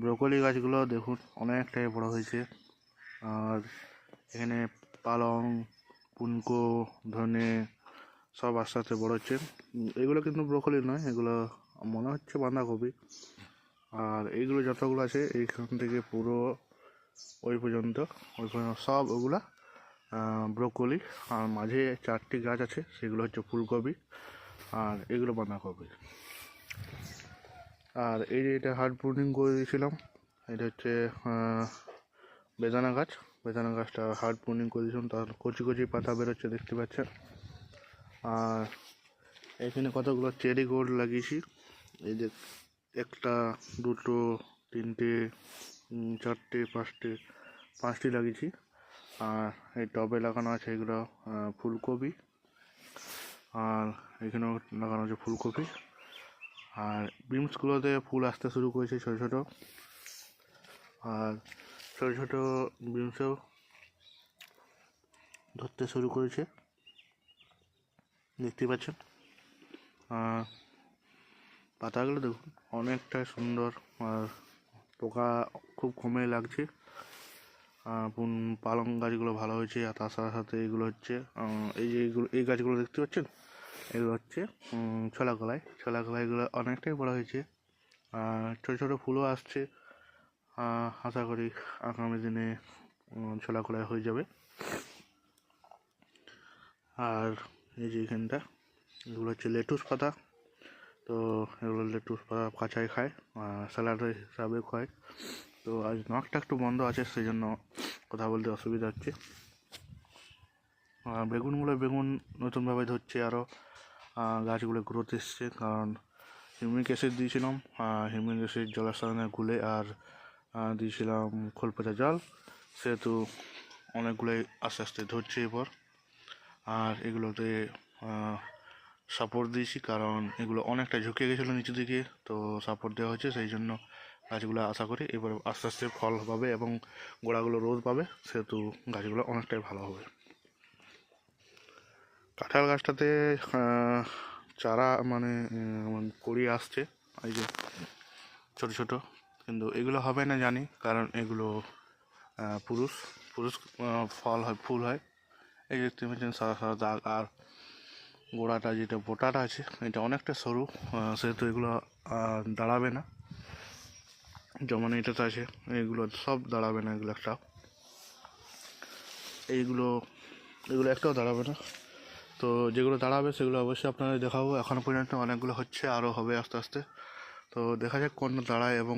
Broccoli গাছগুলো দেখুন অনেকটাই বড় হয়েছে। আর এখানে পালং, পুনকো, ধনে সব আস্তে আস্তে বড় হচ্ছে। এগুলো কিন্তু ব্রোকলি নয়, এগুলো মনে হচ্ছে বাঁধাকপি। আর এইগুলো যতগুলো আছে এইখান থেকে পুরো ওই পর্যন্ত সব ওগুলা ব্রোকলি। আর মাঝে 4টি গাছ আছে, সেগুলো হচ্ছে ফুলকপি আর এগুলো বাঁধাকপি। আর এই যে এটা হার্ড প্রুনিং করে দিয়েছিলাম, এটা হচ্ছে বেদানা গাছ। বেদানা গাছটা হার্ড প্রুনিং করে দিয়েছিলাম, তার কচি কচি পাতা বেরোচ্ছে দেখতে পাচ্ছেন। আর এখানে কতগুলো চেরি গোল্ড লাগিয়েছি, এই যে 1টা 2টো 3টে 4টে 5টি লাগিয়েছি। আর এই টবে লাগানো আছে এগুলো ফুলকপি, আর এখানেও লাগানো আছে ফুলকপি। আর বিনসগুলোতে ফুল আসতে শুরু করেছে ছোটো ছোটো, আর ছোটো ছোটো বিনসও ধরতে শুরু করেছে দেখতে পাচ্ছেন। আর পাতাগুলো দেখুন অনেকটাই সুন্দর, আর পোকা খুব কমে লাগছে। পালং গাছগুলো ভালো হয়েছে। আর তার সাথে সাথে এগুলো হচ্ছে এই যে এই গাছগুলো দেখতে পাচ্ছেন, এগুলো হচ্ছে ছোলা কলাইগুলো অনেকটাই বড় হয়েছে। আর ছোটো ছোটো ফুলও আসছে। আশা করি আগামী দিনে ছোলা কলাই হয়ে যাবে। আর এই যে এখানটা এগুলো হচ্ছে লেটুস পাতা, তো এগুলো লেটুস পাতা কাঁচাই খায়, স্যালাড হিসাবে খায়। তো আজ নাকটা একটু বন্ধ আছে, সেই জন্য কথা বলতে অসুবিধা হচ্ছে। বেগুন নতুনভাবে ধরছে, আরও গাছগুলো গ্রোথ এসছে, কারণ হিউমিক অ্যাসিড দিয়েছিলাম, হিউমিক অ্যাসিড জলের সাথে গুলে, আর দিয়েছিলাম খোল পচা জল, সেহেতু অনেকগুলোই আস্তে আস্তে ধরছে এরপর। আর এগুলোতে সাপোর্ট দিয়েছি, কারণ এগুলো অনেকটা ঝুঁকে গেছিলো নিচের দিকে, তো সাপোর্ট দেওয়া হচ্ছে। সেই জন্য গাছগুলো আশা করি এবার আস্তে আস্তে ফল পাবে এবং গোড়াগুলো রোদ পাবে, সেহেতু গাছগুলো অনেকটাই ভালো হবে। কাঁঠাল গাছটাতে চারা মানে কড়ি আসছে, এই যে ছোটো ছোটো, কিন্তু এগুলো হবে না জানি, কারণ এগুলো পুরুষ ফল হয়, ফুল হয়। এই দেখতে পাচ্ছেন সাদা সাদা দাগ। আর গোড়াটা যেটা বোটাটা আছে এটা অনেকটা সরু, সেহেতু এগুলো দাঁড়াবে না, যেমন এটাতে আছে এগুলো সব দাঁড়াবে না, এগুলো একটাও দাঁড়াবে না। তো যেগুলো দাঁড়াবে সেগুলো অবশ্যই আপনাদের দেখাবো। এখনও পর্যন্ত অনেকগুলো হচ্ছে, আরও হবে আস্তে আস্তে। তো দেখা যাক কোনটা দাঁড়ায় এবং